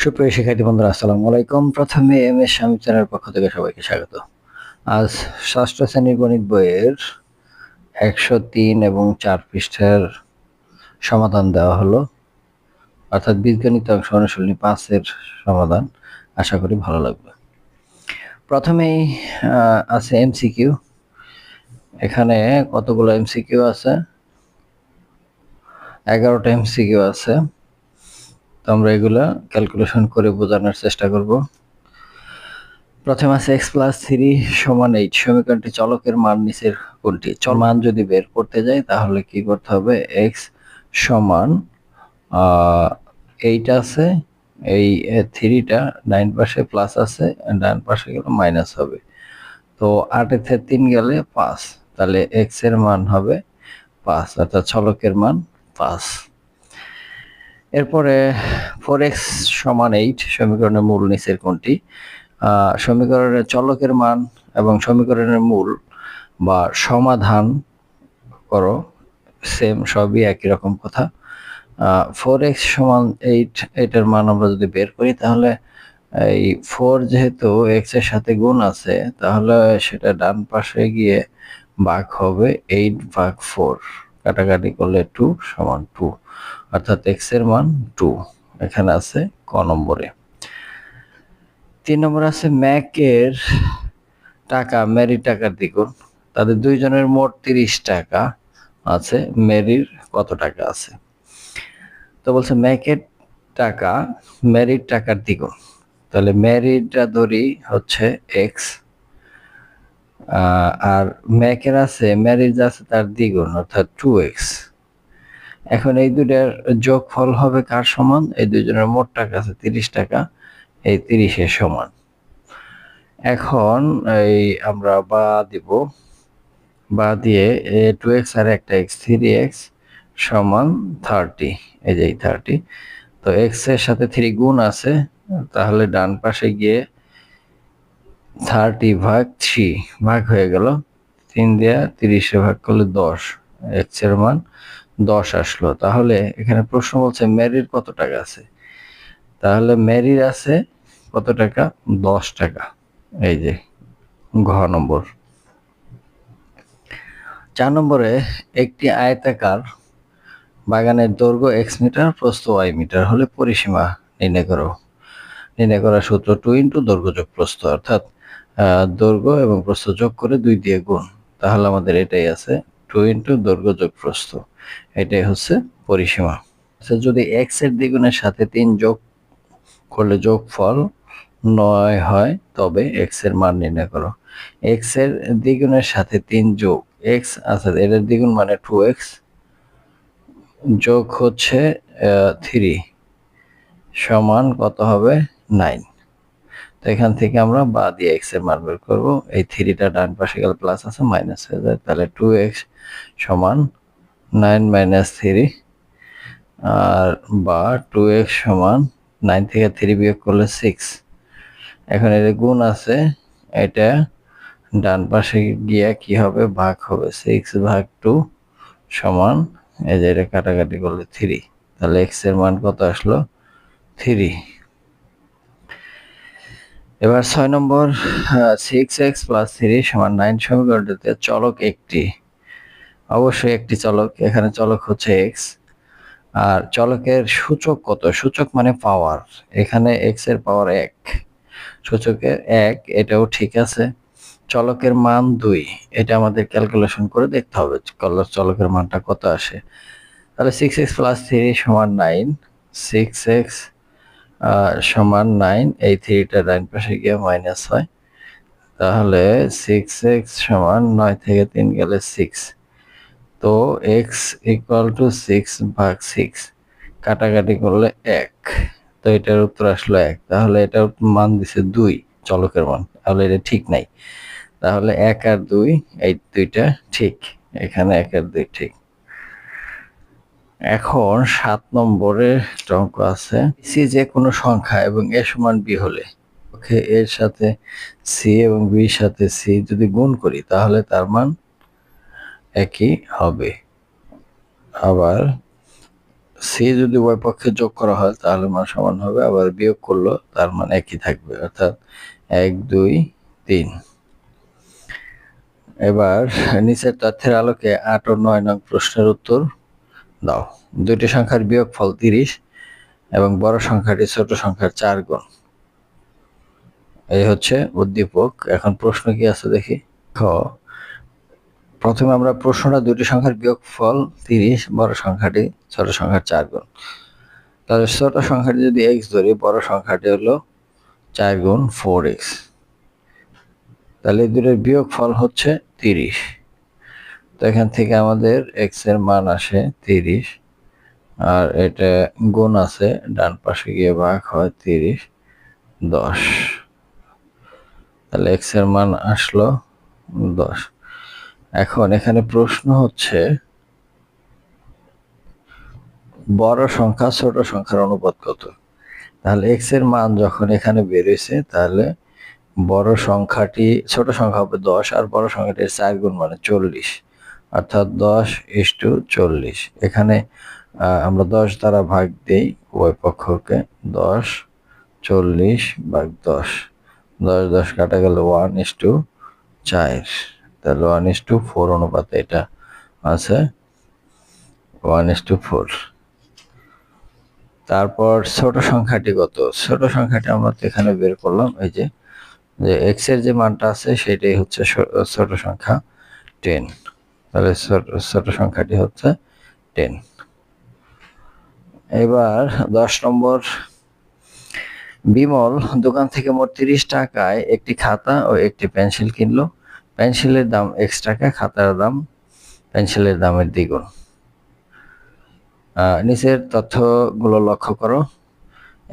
সুপ্রিয় শিক্ষার্থী বন্ধুরা, আসসালামু আলাইকুম। প্রথমে এম এস স্বামী চ্যানেলের পক্ষ থেকে সবাইকে স্বাগত। আজ ষষ্ঠ শ্রেণীর গণিত বইয়ের 103 এবং 4 পৃষ্ঠার সমাধান দেওয়া হলো, অর্থাৎ বীজগণিত অংশ অনুশীলনী 5-এর সমাধান। আশা করি ভালো লাগবে। প্রথমেই আছে এমসিকিউ। এখানে কতগুলো এমসিকিউ আছে? 11টা এমসিকিউ আছে। তো আমরা এগুলা ক্যালকুলেশন করে বোঝানোর চেষ্টা করব। প্রথমে আছে x + 3 = 8 সমীকরণটি চলকের মান নিচের কোনটি? মান যদি বের করতে যাই তাহলে কি করতে হবে? x সমান 8 আছে, এই 3টা ডাইন পাশে প্লাস আছে, ডান পাশে গেলে মাইনাস হবে। তো 8 থেকে 3 গেলে 5, তাহলে x এর মান হবে 5, অর্থাৎ চলকের মান 5। এরপরে 4x = 8 সমীকরণের মূল নিচের কোনটি? সমীকরণের চলকের মান এবং সমীকরণের মূল বা সমাধান করো, সেম, সবই একই রকম কথা। 4x = 8, এটার মান আমরা যদি বের করি তাহলে এই 4 যেহেতু x এর সাথে গুণ আছে, তাহলে সেটা ডান পাশে গিয়ে ভাগ হবে 8/4, কাটাকাটি করলে 2 = 2, অর্থাৎ x এর মান 2। এখানে আছে ক নম্বরে। 3 নম্বর আছে ম্যাকের টাকা মেরির টাকার দ্বিগুণ। তাদের দুইজনের মোট 30 টাকা আছে, মেরির কত টাকা আছে? তো বলছে ম্যাকের টাকা মেরির টাকার দ্বিগুণ। তাহলে মেরিটা ধরি হচ্ছে x, আর ম্যাকের আছে, মেরির যা আছে তার দ্বিগুণ, অর্থাৎ 2x। এখন এই দুইটার যোগফল হবে কার সমান? এই দুইজনের মোট টাকা আছে 30 টাকা, এই 30-এর সমান। এখন এই আমরা বা দিব, বা দিয়ে 2x আর একটা x 3x = 30, এই যে 30। তো x এর সাথে 3 গুণ আছে, তাহলে ডান পাশে গিয়ে 30/3 ভাগ হয়ে গেল, 3 দিয়ে 30-এ ভাগ করলে 10, x এর মান 10 আসলো। তাহলে এখানে প্রশ্ন বলছে মেরির কত টাকা আছে, তাহলে মেরির আছে কত টাকা? 10 টাকা। এই যে ঘ নম্বর। 4 নম্বরে একটি আয়তাকার বাগানের দৈর্ঘ্য x মিটার, প্রস্থ y মিটার হলে পরিসীমা নির্ণয় করো। নির্ণয় করার সূত্র 2 × দৈর্ঘ্য যোগ প্রস্থ, অর্থাৎ দৈর্ঘ্য এবং প্রস্থ যোগ করে 2 দিয়ে গুণ, তাহলে আমাদের এটাই আছে 2 × দৈর্ঘ্য যোগ প্রস্থ, এটাই হচ্ছে পরিসীমা। আচ্ছা, যদি x এর দ্বিগুণের সাথে 3 যোগ করলে যোগফল 9 হয়, তবে x এর মান নির্ণয় করো। x এর দ্বিগুণের সাথে 3 যোগ x, আচ্ছা এর দ্বিগুণ মানে 2x, যোগ হচ্ছে 3 সমান কত হবে? 9। তো এখান থেকে আমরা বা দিয়ে x এর মান বের করবো। এই 3টা ডান পাশে গেলে প্লাস আছে, মাইনাস হয়ে যায়, তাহলে 2x = 9 - 3, আর বা 2x = 9 থেকে 3 বিয়োগ করলে 6। এখন এর গুণ আছে, এটা ডান পাশে গিয়ে কি হবে? ভাগ হবে, 6/2 = এই যে এটা কাটাকাটি করলে 3, তাহলে x এর মান কত আসলো? 3। এবার 6 নম্বর, 6x + 3 = 9 সমীকরণটিতে চলক একটি, অবশ্যই একটি চলক, এখানে চলক হচ্ছে x, আর চলকের সূচক কত? সূচক মানে পাওয়ার, এখানে x এর পাওয়ার 1, সূচকের 1, এটাও ঠিক আছে। চলকের মান 2, এটা আমাদের ক্যালকুলেশন করে দেখতে হবে চলকের মানটা কত আসে। তাহলে 6x + 3 = 9, 6x = 9, এই 3টা ডান পাশে গিয়ে মাইনাস হয়, তাহলে 6x = 9 থেকে 3 গেলে 6, তো x = 6/6, কাটাকাটি করলে 1, তো এটার উত্তর আসলো 1। তাহলে এটার মান দিছে 2, চলকের মান, তাহলে এটা ঠিক নাই। তাহলে 1 আর 2, এই দুইটা ঠিক, এখানে 1 আর 2 ঠিক। এখন 7 নম্বরে অঙ্ক আছে, সি যে কোনো সংখ্যা এবং a = b হলে এর সাথে c এবং b এর সাথে c যদি গুণ করি তাহলে তার মান একই হবে। আবার সি যদি উভয় পক্ষে যোগ করা হয় তাহলে মান সমান হবে, আবার বিয়োগ করলো তার মান একই থাকবে, অর্থাৎ 1 2 3। এবার নিচের তথ্যের আলোকে 8 ও 9 নং প্রশ্নের উত্তর দাও। দুইটি সংখ্যার বিয়োগফল 30 এবং বড় সংখ্যাটি ছোট সংখ্যার 4 গুণ। এই হচ্ছে উদ্দীপক। এখন প্রশ্ন কি আছে দেখি। খ, প্রথমে আমরা প্রশ্নটা দুইটি সংখ্যার বিয়োগফল 30, বড় সংখ্যাটি ছোট সংখ্যার 4 গুণ। তাহলে ছোট সংখ্যাটি যদি x ধরি, বড় সংখ্যাটি হলো 4 গুণ 4x। তাহলে এই দুটোর বিয়োগফল হচ্ছে 30। তো এখান থেকে আমাদের x এর মান আসে 30, আর এটা গুণ আছে, ডান পাশে গিয়ে ভাগ হয় 30 10। তাহলে x এর মান আসলো 10। এখন এখানে প্রশ্ন হচ্ছে বড় সংখ্যা ছোট সংখ্যার অনুপাত কত। তাহলে x এর মান যখন এখানে বের হয়েছে, তাহলে বড় সংখ্যাটি ছোট সংখ্যা হবে 10 আর বড় সংখ্যাটির 4 গুণ মানে 40, অর্থাৎ 10:40। এখানে আমরা 10 দ্বারা ভাগ দেই উভয় পক্ষকে, 10 40 ভাগ 10, 10 10 কাটা গেল 1:4। তাহলে 1:4 অনুপাতে এটা আছে 1:4। তারপর ছোট সংখ্যাটি কত। ছোট সংখ্যাটি আমরা তো এখানে বের করলাম, এই যে x এর যে মানটা আছে সেটাই হচ্ছে ছোট সংখ্যা 10। তাহলে ছোট সংখ্যাটি হচ্ছে 10। এবার 10 নম্বর, বিমল দোকান থেকে মোট 30 টাকায় একটি খাতা ও একটি পেন্সিল কিনলো। পেন্সিলের দাম x টাকা, খাতার দাম পেন্সিলের দামের দ্বিগুণ। নিচের তথ্যগুলো লক্ষ্য করো।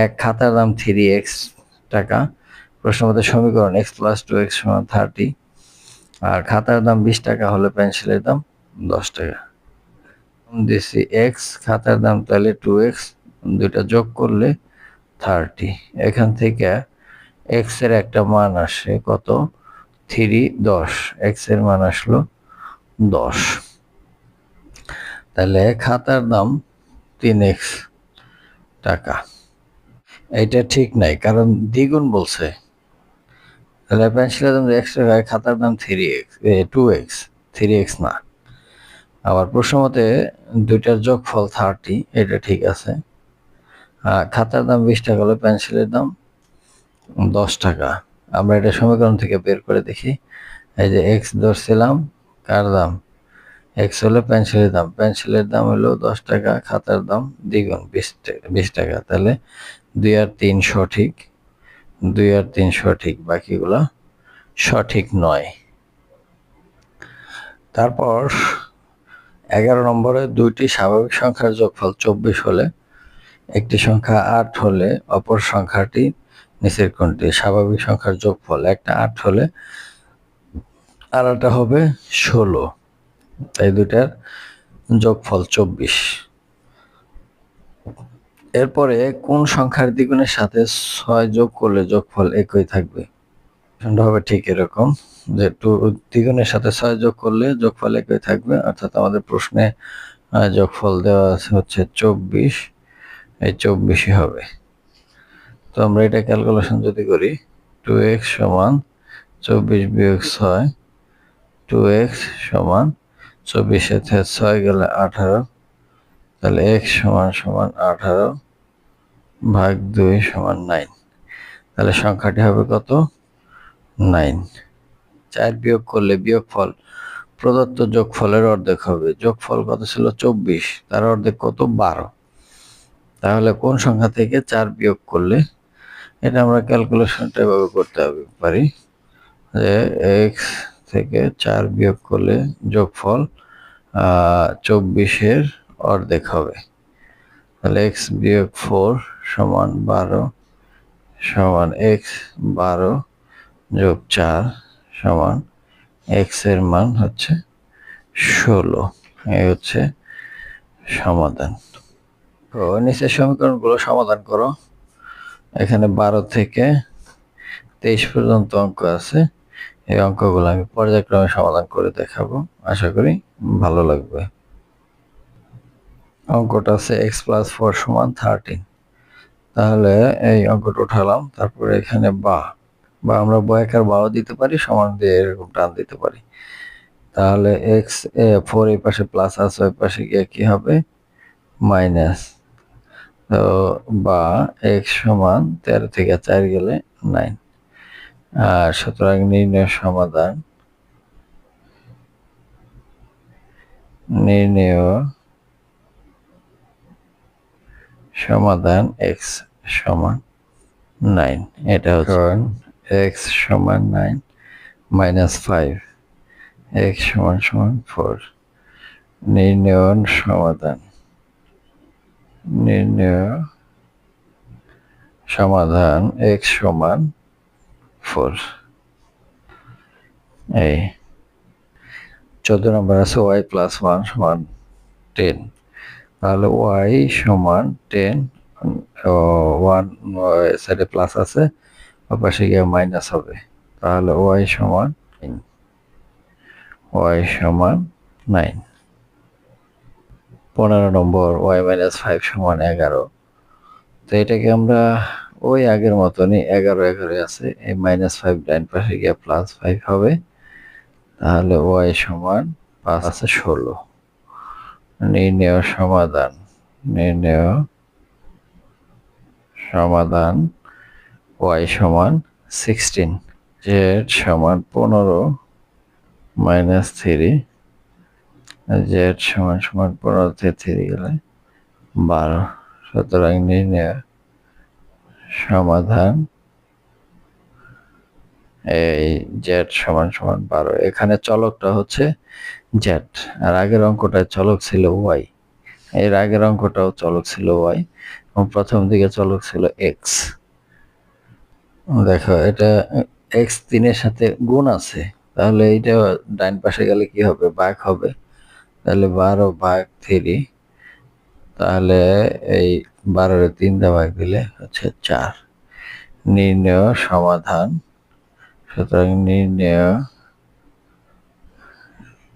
এক, খাতার দাম 3x টাকা। প্রশ্নমতে সমীকরণ x + 2x = 30, আর খাতার দাম 20 টাকা হলে পেন্সিলের দাম 10 টাকা। দিছি x, খাতার দাম তাহলে 2x, দুইটা যোগ করলে 30। এখান থেকে x এর একটা মান আসে কত, 3 10। x এর মান আসলো 10। তাহলে খাতার দাম 3x টাকা। এটা ঠিক নাই, কারণ দ্বিগুণ বলছে। তাহলে পেন্সিলের দাম x টাকা, খাতার দাম 2x, 3x না। আবার প্রশ্ন মতে দুইটার যোগফল 30, এটা ঠিক আছে। খাতার দাম 20 টাকা হলে পেন্সিলের দাম 10 টাকা। আমরা এটা সমীকরণ থেকে বের করে দেখি। এই যে x ধরছিলাম, কার দাম, x হলো পেন্সিলের দাম হলো 10 টাকা, খাতার দাম দ্বিগুণ 20 টাকা। তাহলে 2 আর 3 সঠিক, 2 আর 3 সঠিক, বাকিগুলা সঠিক নয়। তারপর 11 নম্বরে দুইটি স্বাভাবিক সংখ্যার যোগফল 24 হলে একটি সংখ্যা 8 হলে অপর সংখ্যাটি নিচের কোনটি। স্বাভাবিক সংখ্যার যোগফল, একটা 8 হলে আর একটা হবে 16, তাই দুইটার যোগফল 24। এরপরে কোন সংখ্যার দ্বিগুণের সাথে 6 যোগ করলে যোগফল একই থাকবে। হবে ঠিক এরকম যে দ্বিগুণের সাথে 6 যোগ করলে যোগফল একই থাকবে, অর্থাৎ আমাদের প্রশ্নে যোগফল দেওয়া আছে হচ্ছে 24, এই 24ই হবে। তো আমরা এটা ক্যালকুলেশন যদি করি, 2x = 24 - 6, 2x = 24 থেকে 6 গেলে 18, তাহলে x = 18 ভাগ 2 = 9। তাহলে সংখ্যাটি হবে কত, 9। 4 বিয়োগ করলে বিয়োগফল প্রদত্ত যোগফলের অর্ধেক হবে। যোগফল কত ছিল 24, তার অর্ধেক কত 12। তাহলে কোন সংখ্যা থেকে 4 বিয়োগ করলে, এটা আমরা ক্যালকুলেশনটা এভাবে করতে পারি যে x থেকে 4 বিয়োগ করলে যোগফল 24-এর অর্ধেক হবে। তাহলে x - 4 = 12 = x 12 + 4 = x এর মান হচ্ছে 16। এই হচ্ছে সমাধান। তো নিচের সমীকরণগুলো সমাধান করো। এখানে 12 থেকে 23 পর্যন্ত অঙ্ক আছে। এই অঙ্কগুলো আমি পর্যায়ক্রমে সমাধান করে দেখাবো, আশা করি ভালো লাগবে। অঙ্কটা আছে x+4 সমান 13। তাহলে এই অঙ্কটা উঠালাম, তারপরে এখানে বা আমরা বয়াকার বাও দিতে পারি, সমান দিয়ে এরকম টান দিতে পারি। তাহলে x4 এই পাশে প্লাস আছে, ওই পাশে গিয়ে কি হবে মাইনাস। তো বা x সমান 13 থেকে 4 গেলে 9। আর সুতরাং নির্ণয় সমাধান x সমান 9। এটা হচ্ছে x সমান 9 মাইনাস 5, x সমান 4। নির্ণয় সমাধান x সমান 4। এই 14 নম্বর আছে y+1 সমান 10। তাহলে y সমান 10, 1 সাইডে প্লাস আছে, ওই পাশে গিয়ে মাইনাস হবে। তাহলে y সমান 9। 15 নম্বর y-5 সমান 11। তো এটাকে আমরা ওই আগের মতনই 11 আছে, এই -5 ডাইন পাশে গিয়ে +5 হবে। তাহলে y সমান 5 আছে 16। নির্ণয় সমাধান y সমান 16। z সমান 15 মাইনাস 3, z সমান 15 থেকে 3 গেলে 12। সুতরাং নির্ণয় সমাধান এই z সমান 12। এখানে চলকটা হচ্ছে z, আর আগের অঙ্কটায় চলক ছিল y। এর আগের অঙ্কটাও চলক ছিল y এবং প্রথম দিকে চলক ছিল x। দেখো এটা x 3 এর সাথে গুণ আছে, তাহলে এইটা ডাইন পাশে গেলে কি হবে ভাগ হবে। তাহলে 12 ভাগ 3, তাহলে এই 12 এর 3 দিয়ে ভাগ দিলে হচ্ছে 4। নির্ণয় সমাধান, সুতরাং নির্ণয়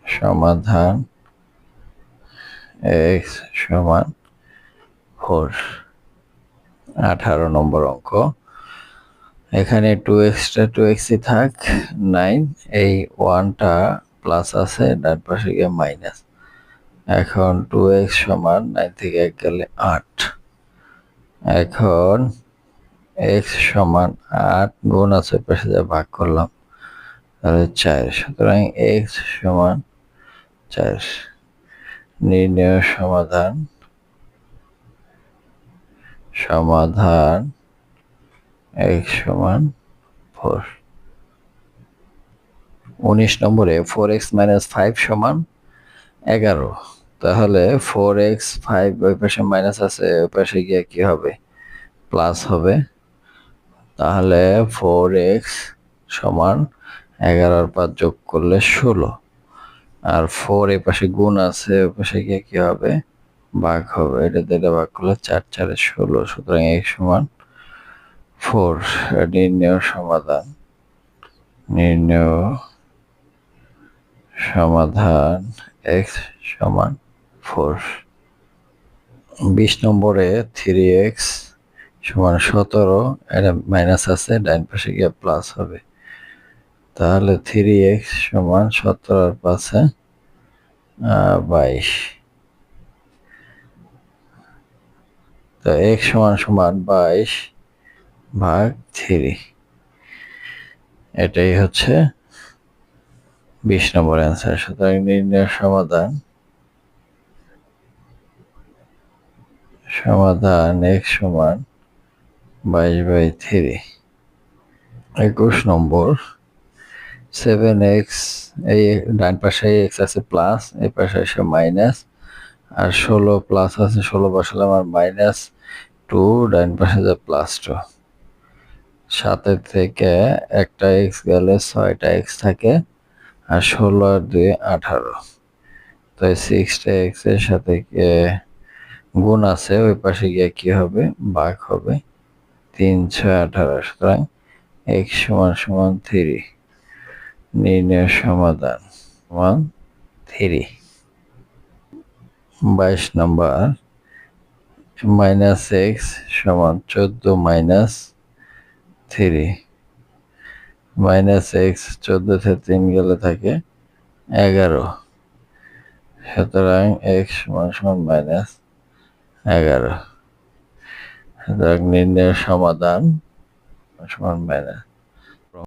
সমাধান x সমান 4। 18 নম্বর অঙ্ক। এখানে 2x থাক 9, এই 1টা প্লাস আছে, ডান পাশে গিয়ে মাইনাস। এখন 2x সমান 9 থেকে 1 গেলে 8। এখন x সমান 8 গুণ আছে, পাশে যা ভাগ করলাম, তাহলে 4। সুতরাং x সমান 4। নির্ণয় সমাধান x সমান 4। 19 নম্বরে 4x - 5 সমান 11। তাহলে 4x 5 ওই পাশে মাইনাস আছে, ওই পাশে গিয়ে কি হবে প্লাস হবে। তাহলে 4x সমান 11 আর 5 যোগ করলে 16। আর 4 এই পাশে গুণ আছে, ওই পাশে গিয়ে কি হবে ভাগ হবে। এটা দিয়ে ভাগ করলে 4 4 16। সুতরাং x সমান 4। নির্ণয় সমাধান x সমান 4। 20 নম্বরে 3x সমান 17, এটা মাইনাস আছে, ডাইন পাশে গিয়ে প্লাস হবে। তাহলে 3x সমান 17 আর 5 22। তো x সমান 22 ভাগ 3। এটাই হচ্ছে 20 নম্বর অ্যান্সার। সুতরাং নির্ণয় সমাধান x সমান 22/3। 21 নম্বর 7x, এই ডান পাশে x আছে প্লাস, এই পাশে এসে মাইনাস, আর 16 প্লাস আছে, 16 বসালাম, আর -2 ডান পাশে যে +2। 7 থেকে একটা x গেলে 6টা x থাকে, আর 16 আর 2 18। তো 6টা x এর সাথে গুণ আছে, ওই পাশে গিয়ে কি হবে ভাগ হবে। 3 6 18। সুতরাং x সমান 3। নির্ণয় সমাধান 3। 22 নম্বর -x সমান 14 মাইনাস 3 -x 14 থেকে 3 গেলে থাকে 11 সুতরাং x সমান -11 সুতরাং নির্ণয়ের সমাধান সমান